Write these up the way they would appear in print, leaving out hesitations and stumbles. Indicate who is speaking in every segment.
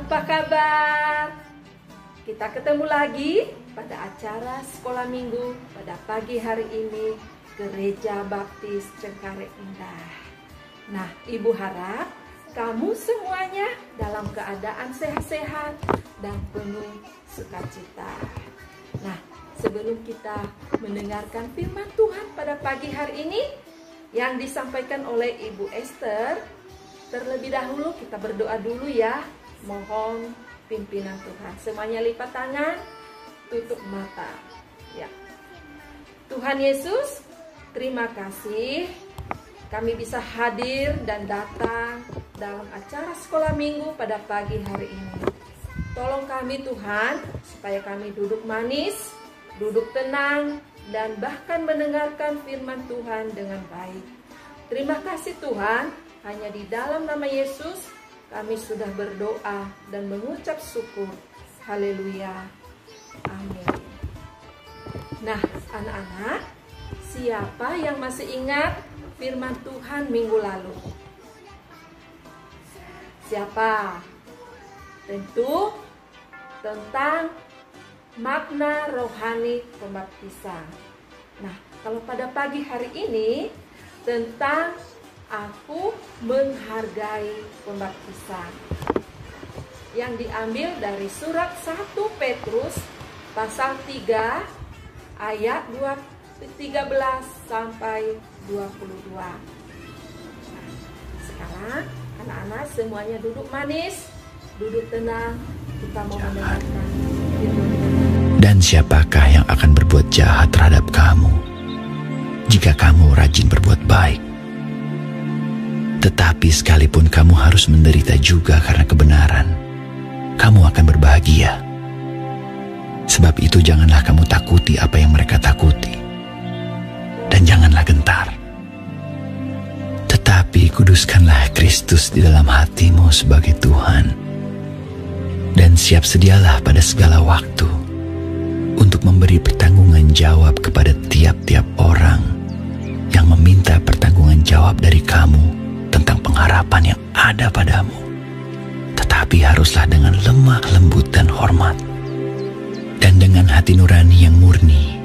Speaker 1: Apa kabar? Kita ketemu lagi pada acara sekolah minggu pada pagi hari ini Gereja Baptis Cengkareng Indah. Nah, Ibu harap kamu semuanya dalam keadaan sehat-sehat dan penuh sukacita. Nah, sebelum kita mendengarkan firman Tuhan pada pagi hari ini yang disampaikan oleh Ibu Esther, terlebih dahulu kita berdoa dulu ya. Mohon pimpinan Tuhan. Semuanya lipat tangan, tutup mata. Ya. Tuhan Yesus, terima kasih kami bisa hadir dan datang dalam acara sekolah minggu pada pagi hari ini. Tolong kami Tuhan, supaya kami duduk manis, duduk tenang, dan bahkan mendengarkan firman Tuhan dengan baik. Terima kasih Tuhan, hanya di dalam nama Yesus kami sudah berdoa dan mengucap syukur. Haleluya. Amin. Nah, anak-anak, siapa yang masih ingat firman Tuhan minggu lalu? Siapa? Tentu tentang makna rohani pembaptisan. Nah, kalau pada pagi hari ini tentang aku menghargai pembaptisan, yang diambil dari surat 1 Petrus pasal 3 ayat 13 sampai 22. Nah, sekarang anak-anak semuanya duduk manis, duduk tenang, kita mau mendengarkan firman Tuhan.
Speaker 2: Dan siapakah yang akan berbuat jahat terhadap kamu jika kamu rajin berbuat baik? Tetapi sekalipun kamu harus menderita juga karena kebenaran, kamu akan berbahagia. Sebab itu janganlah kamu takuti apa yang mereka takuti, dan janganlah gentar. Tetapi kuduskanlah Kristus di dalam hatimu sebagai Tuhan, dan siap sedialah pada segala waktu untuk memberi pertanggungan jawab kepada tiap-tiap orang yang meminta pertanggungan jawab dari kamu tentang pengharapan yang ada padamu. Tetapi haruslah dengan lemah lembut dan hormat, dan dengan hati nurani yang murni,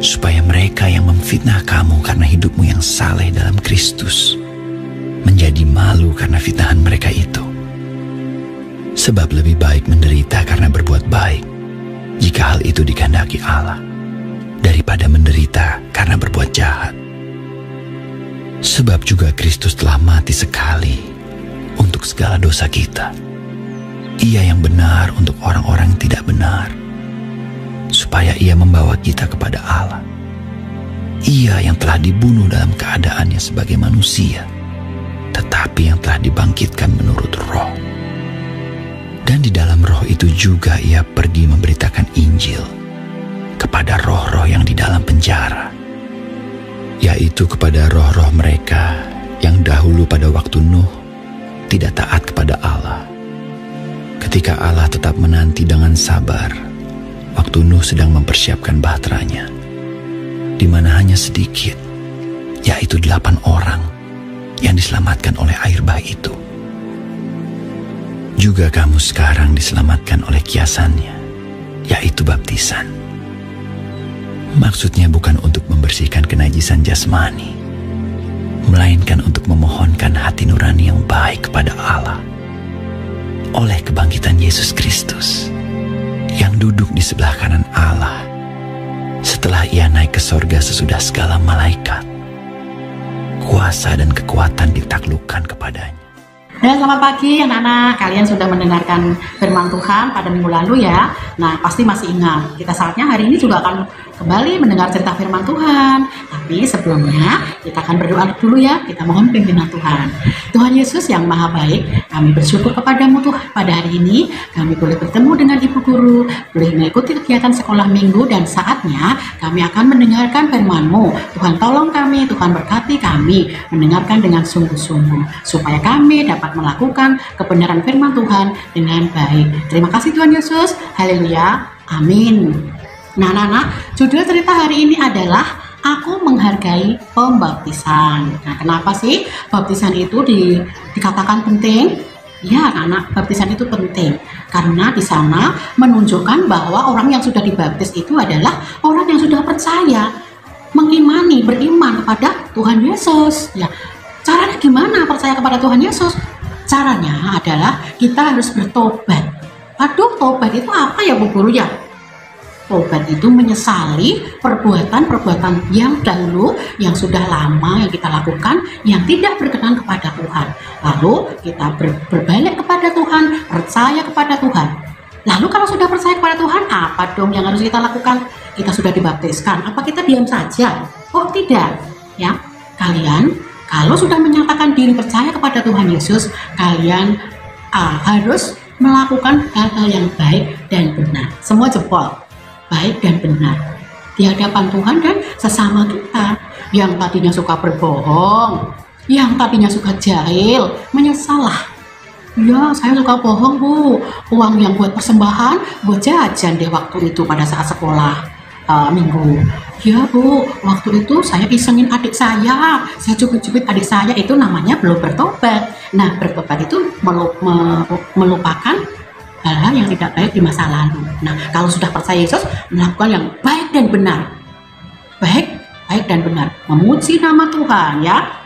Speaker 2: supaya mereka yang memfitnah kamu karena hidupmu yang saleh dalam Kristus menjadi malu karena fitnahan mereka itu. Sebab lebih baik menderita karena berbuat baik, jika hal itu dikehendaki Allah, daripada menderita karena berbuat jahat. Sebab juga Kristus telah mati sekali untuk segala dosa kita. Ia yang benar untuk orang-orang yang tidak benar, supaya ia membawa kita kepada Allah. Ia yang telah dibunuh dalam keadaannya sebagai manusia, tetapi yang telah dibangkitkan menurut roh. Dan di dalam roh itu juga ia pergi memberitakan Injil kepada roh-roh yang di dalam penjara, yaitu kepada roh-roh mereka yang dahulu pada waktu Nuh tidak taat kepada Allah, ketika Allah tetap menanti dengan sabar waktu Nuh sedang mempersiapkan bahteranya, di mana hanya sedikit, yaitu 8 orang yang diselamatkan oleh air bah itu. Juga kamu sekarang diselamatkan oleh kiasannya, yaitu baptisan. Maksudnya bukan untuk membersihkan kenajisan jasmani, melainkan untuk memohonkan hati nurani yang baik kepada Allah oleh kebangkitan Yesus Kristus yang duduk di sebelah kanan Allah setelah ia naik ke sorga sesudah segala malaikat, kuasa dan kekuatan ditaklukkan kepadanya.
Speaker 3: Dan selamat pagi anak-anak, kalian sudah mendengarkan firman Tuhan pada minggu lalu ya. Nah, pasti masih ingat, kita saatnya hari ini juga akan kembali mendengar cerita firman Tuhan. Tapi sebelumnya kita akan berdoa dulu ya, kita mohon pimpinan Tuhan. Tuhan Yesus yang maha baik, kami bersyukur kepadamu Tuhan pada hari ini. Kami boleh bertemu dengan Ibu Guru, boleh mengikuti kegiatan sekolah minggu, dan saatnya kami akan mendengarkan firman-Mu. Tuhan tolong kami, Tuhan berkati kami, mendengarkan dengan sungguh-sungguh, supaya kami dapat melakukan kebenaran firman Tuhan dengan baik. Terima kasih Tuhan Yesus. Haleluya. Amin. Nah, anak-anak, judul cerita hari ini adalah Aku Menghargai Pembaptisan. Nah, kenapa sih baptisan itu dikatakan penting? Ya, anak baptisan itu penting karena di sana menunjukkan bahwa orang yang sudah dibaptis itu adalah orang yang sudah percaya, mengimani, beriman kepada Tuhan Yesus. Ya, caranya gimana percaya kepada Tuhan Yesus? Caranya adalah kita harus bertobat. Aduh, tobat itu apa ya Bu Guru ya? Tobat itu menyesali perbuatan-perbuatan yang dahulu, yang sudah lama yang kita lakukan, yang tidak berkenan kepada Tuhan. Lalu kita berbalik kepada Tuhan, percaya kepada Tuhan. Lalu kalau sudah percaya kepada Tuhan, apa dong yang harus kita lakukan? Kita sudah dibaptiskan, apa kita diam saja? Oh tidak, ya. Kalian kalau sudah menyatakan diri percaya kepada Tuhan Yesus, kalian harus melakukan hal-hal yang baik dan benar. Semua jempol. Baik dan benar di hadapan Tuhan dan sesama kita. Yang tadinya suka berbohong, yang tadinya suka jahil, menyesalah. Ya, saya suka bohong Bu, uang yang buat persembahan buat jajan deh waktu itu pada saat sekolah minggu. Ya Bu, waktu itu saya isengin adik saya cubit-cubit adik saya, itu namanya belum bertobat. Nah, bertobat itu melupakan hal-hal yang tidak baik di masa lalu. Nah, kalau sudah percaya Yesus, melakukan yang baik dan benar. Baik dan benar. Memuji nama Tuhan ya.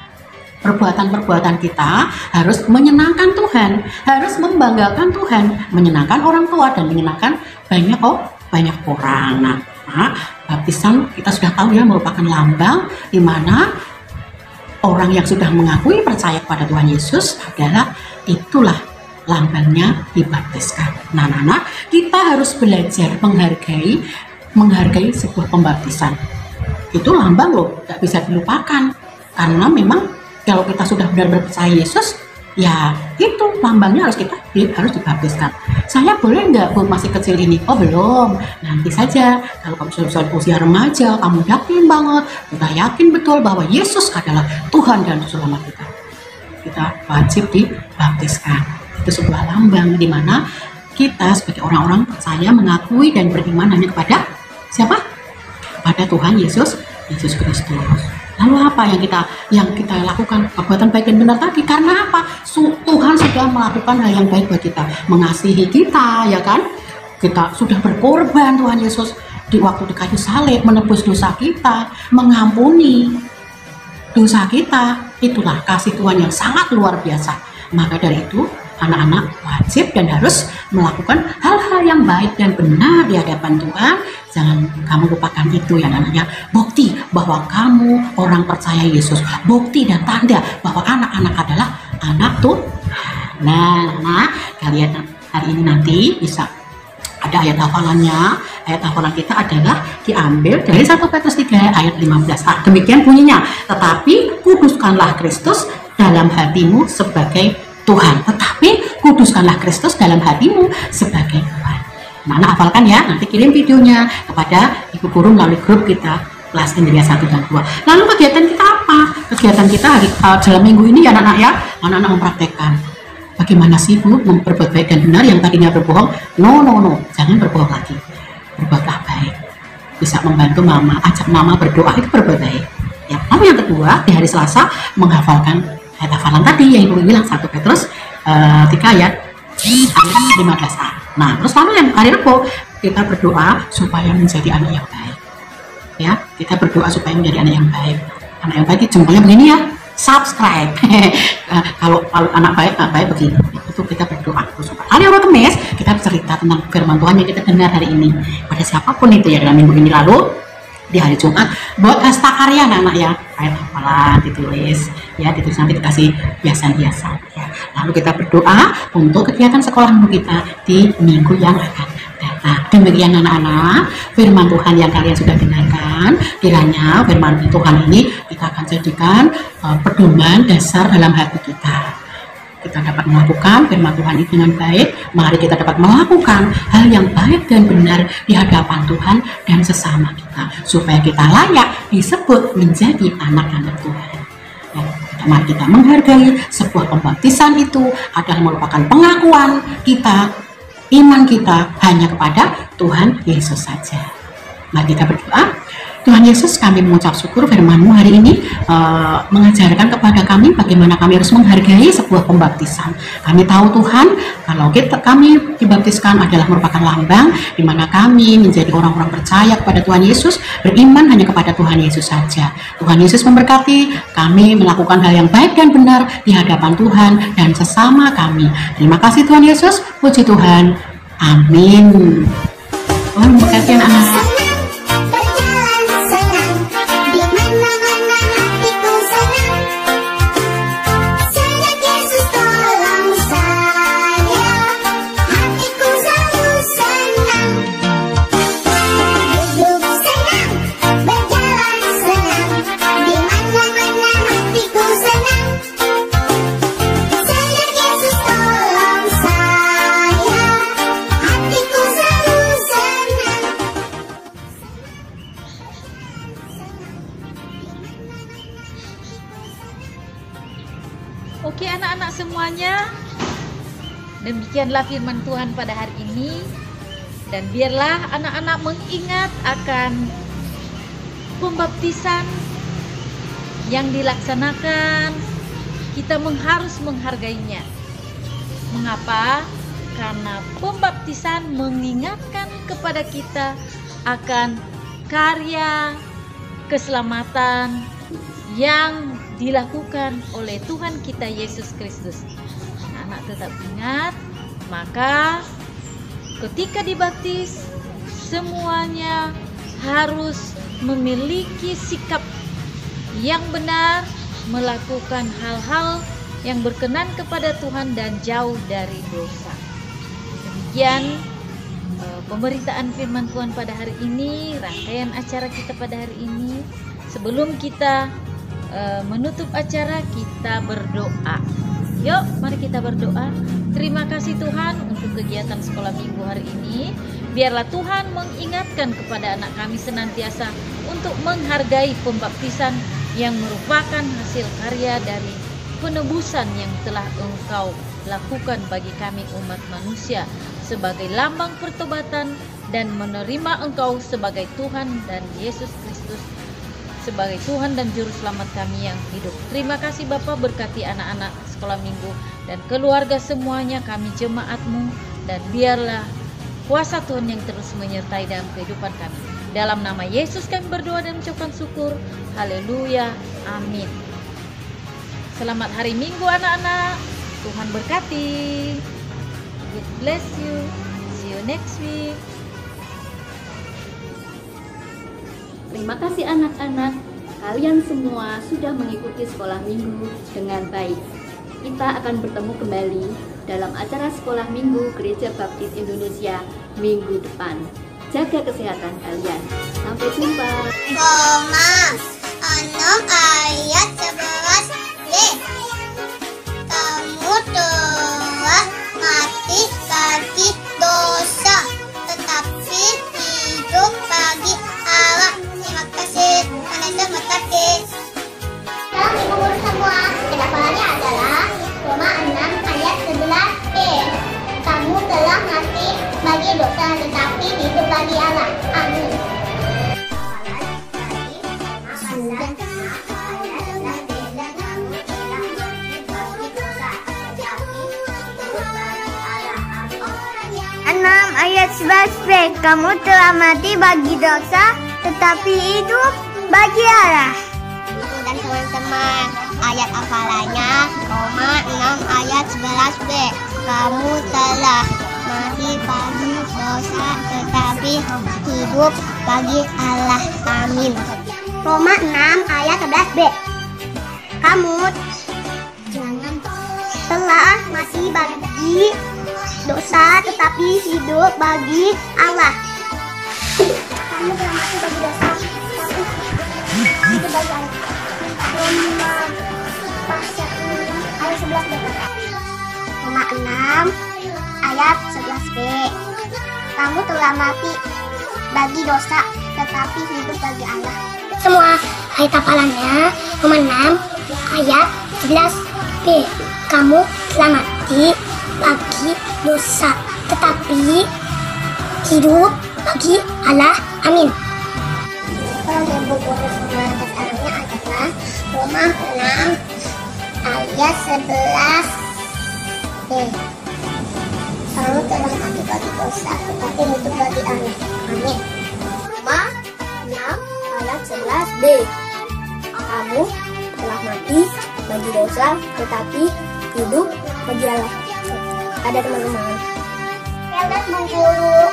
Speaker 3: Perbuatan-perbuatan kita harus menyenangkan Tuhan, harus membanggakan Tuhan, menyenangkan orang tua dan menyenangkan banyak orang. Nah, baptisan kita sudah tahu ya merupakan lambang di mana orang yang sudah mengakui percaya kepada Tuhan Yesus adalah itulah lambangnya dibaptiskan. Nah, kita harus belajar menghargai sebuah pembaptisan. Itu lambang loh, gak bisa dilupakan. Karena memang kalau kita sudah benar percaya Yesus, ya itu lambangnya harus dibaptiskan. Saya boleh nggak buat masih kecil ini? Oh belum, nanti saja. Kalau kamu sudah usia remaja, kamu yakin banget, kita yakin betul bahwa Yesus adalah Tuhan dan Selamat kita wajib dibaptiskan. Itu sebuah lambang di mana kita sebagai orang-orang percaya mengakui dan beriman hanya kepada siapa? Pada Tuhan Yesus Kristus. Lalu apa yang kita lakukan? Perbuatan baik dan benar tadi. Karena apa? Tuhan sudah melakukan hal yang baik buat kita, mengasihi kita, ya kan? Kita sudah berkorban Tuhan Yesus di waktu di kayu salib, menebus dosa kita, mengampuni dosa kita. Itulah kasih Tuhan yang sangat luar biasa. Maka dari itu, anak-anak wajib dan harus melakukan hal-hal yang baik dan benar di hadapan Tuhan. Jangan kamu lupakan itu ya anaknya. Bukti bahwa kamu orang percaya Yesus. Bukti dan tanda bahwa anak-anak adalah anak Tuhan. Nah, kalian hari ini nanti bisa ada ayat hafalannya. Ayat hafalan kita adalah diambil dari 1 Petrus 3 ayat 15a. Demikian bunyinya. Tetapi kuduskanlah Kristus dalam hatimu sebagai Tuhan. Tetapi kuduskanlah Kristus dalam hatimu sebagai Tuhan. Nah, hafalkan ya. Nanti kirim videonya kepada ibu guru melalui grup kita kelas Indria 1 dan 2. Lalu kegiatan kita apa? Kegiatan kita dalam minggu ini ya anak-anak ya. Anak-anak mempraktekkan. Bagaimana sih Bu berbuat baik dan benar, yang tadinya berbohong? No. Jangan berbohong lagi. Berbuatlah baik. Bisa membantu mama, ajak mama berdoa, itu berbuat baik. Ya. Lalu yang kedua, di hari Selasa menghafalkan ayat hafalan tadi yang ibu bilang 1 Petrus 3 ayat 15a. Nah, terus lalu yang hari Rabu kita berdoa supaya menjadi anak yang baik. Ya, kita berdoa supaya menjadi anak yang baik. Anak yang baik itu jempolnya begini ya, subscribe. Kalau anak baik begini. Itu kita berdoa. Hari Kamis kita bercerita tentang firman Tuhan yang kita dengar hari ini pada siapapun itu ya dalam minggu ini. Lalu di hari Jumat buat karya anak-anak ya, ayat hafalan ditulis ya, ditulis nanti dikasih hiasan-hiasan ya. Lalu kita berdoa untuk kegiatan sekolah minggu kita di minggu yang akan datang. Demikian anak-anak firman Tuhan yang kalian sudah dengarkan. Kiranya firman Tuhan ini kita akan jadikan pedoman dasar dalam hati kita. Kita dapat melakukan firman Tuhan itu dengan baik. Mari kita dapat melakukan hal yang baik dan benar di hadapan Tuhan dan sesama kita, supaya kita layak disebut menjadi anak-anak Tuhan. Ya, mari kita menghargai sebuah pembaptisan itu adalah merupakan pengakuan kita, iman kita hanya kepada Tuhan Yesus saja. Mari kita berdoa. Tuhan Yesus, kami mengucap syukur firman-Mu hari ini mengajarkan kepada kami bagaimana kami harus menghargai sebuah pembaptisan. Kami tahu Tuhan, kalau kami dibaptiskan adalah merupakan lambang di mana kami menjadi orang-orang percaya kepada Tuhan Yesus, beriman hanya kepada Tuhan Yesus saja. Tuhan Yesus memberkati kami melakukan hal yang baik dan benar di hadapan Tuhan dan sesama kami. Terima kasih Tuhan Yesus, puji Tuhan. Amin. Tuhan memberkati anak-anak.
Speaker 4: Oke anak-anak semuanya, demikianlah firman Tuhan pada hari ini. Dan biarlah anak-anak mengingat akan pembaptisan yang dilaksanakan. Kita harus menghargainya. Mengapa? Karena pembaptisan mengingatkan kepada kita akan karya keselamatan yang dilakukan oleh Tuhan kita Yesus Kristus. Anak tetap ingat, maka ketika dibaptis semuanya harus memiliki sikap yang benar, melakukan hal-hal yang berkenan kepada Tuhan dan jauh dari dosa. Demikian pemberitaan firman Tuhan pada hari ini, rangkaian acara kita pada hari ini. Sebelum kita menutup acara, kita berdoa. Yuk, mari kita berdoa. Terima kasih Tuhan untuk kegiatan sekolah minggu hari ini. Biarlah Tuhan mengingatkan kepada anak kami senantiasa untuk menghargai pembaptisan yang merupakan hasil karya dari penebusan yang telah Engkau lakukan bagi kami umat manusia sebagai lambang pertobatan dan menerima Engkau sebagai Tuhan dan Yesus Kristus sebagai Tuhan dan Juru Selamat kami yang hidup. Terima kasih Bapa, berkati anak-anak sekolah minggu dan keluarga semuanya, kami jemaat-Mu, dan biarlah kuasa Tuhan yang terus menyertai dalam kehidupan kami. Dalam nama Yesus kami berdoa dan mengucapkan syukur. Haleluya, amin. Selamat hari Minggu anak-anak. Tuhan berkati. God bless you. See you next week.
Speaker 5: Terima kasih anak-anak, kalian semua sudah mengikuti sekolah minggu dengan baik. Kita akan bertemu kembali dalam acara sekolah minggu Gereja Baptis Indonesia minggu depan. Jaga kesehatan kalian. Sampai jumpa.
Speaker 6: Roma 6 ayat 11b. Kamu telah mati bagi dosa, tetapi hidup bagi Allah. Terima kasih. Terima kasih. Salam ibu guru semua. Hafalannya adalah Roma 6 ayat 11b. Kamu telah mati bagi dosa, tetapi hidup bagi Allah. Amin. Ayat 11b. Kamu telah mati bagi dosa, tetapi hidup bagi Allah. Ibu dan teman-teman, ayat hafalannya Roma 6 ayat 11b. Kamu telah mati bagi dosa, tetapi hidup bagi Allah. Amin. Roma 6 ayat 11b. Kamu telah mati bagi dosa, tetapi hidup bagi Allah. Kamu telah mati bagi dosa, tetapi hidup bagi Allah. Roma ayat 11b. Roma 6 ayat 11b. Kamu telah mati bagi dosa, tetapi hidup bagi Allah. Semua ayat hafalannya Roma 6 ayat 11b. Kamu telah mati bagi dosa, tetapi hidup bagi Allah. Amin. Roma 6 ayat 11. Kamu telah mati bagi dosa, tetapi hidup bagi Allah. Amin. Roma 6 ayat 11b. Kamu telah mati bagi dosa, tetapi hidup bagi Allah. Ada teman-teman. Selamat mengguru.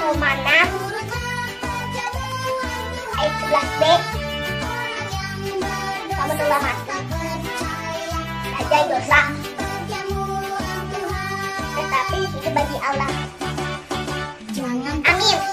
Speaker 6: Roma 6 ayat 11b. Kamu telah mati bagi dosa, tetapi hidup bagi Allah. Amin.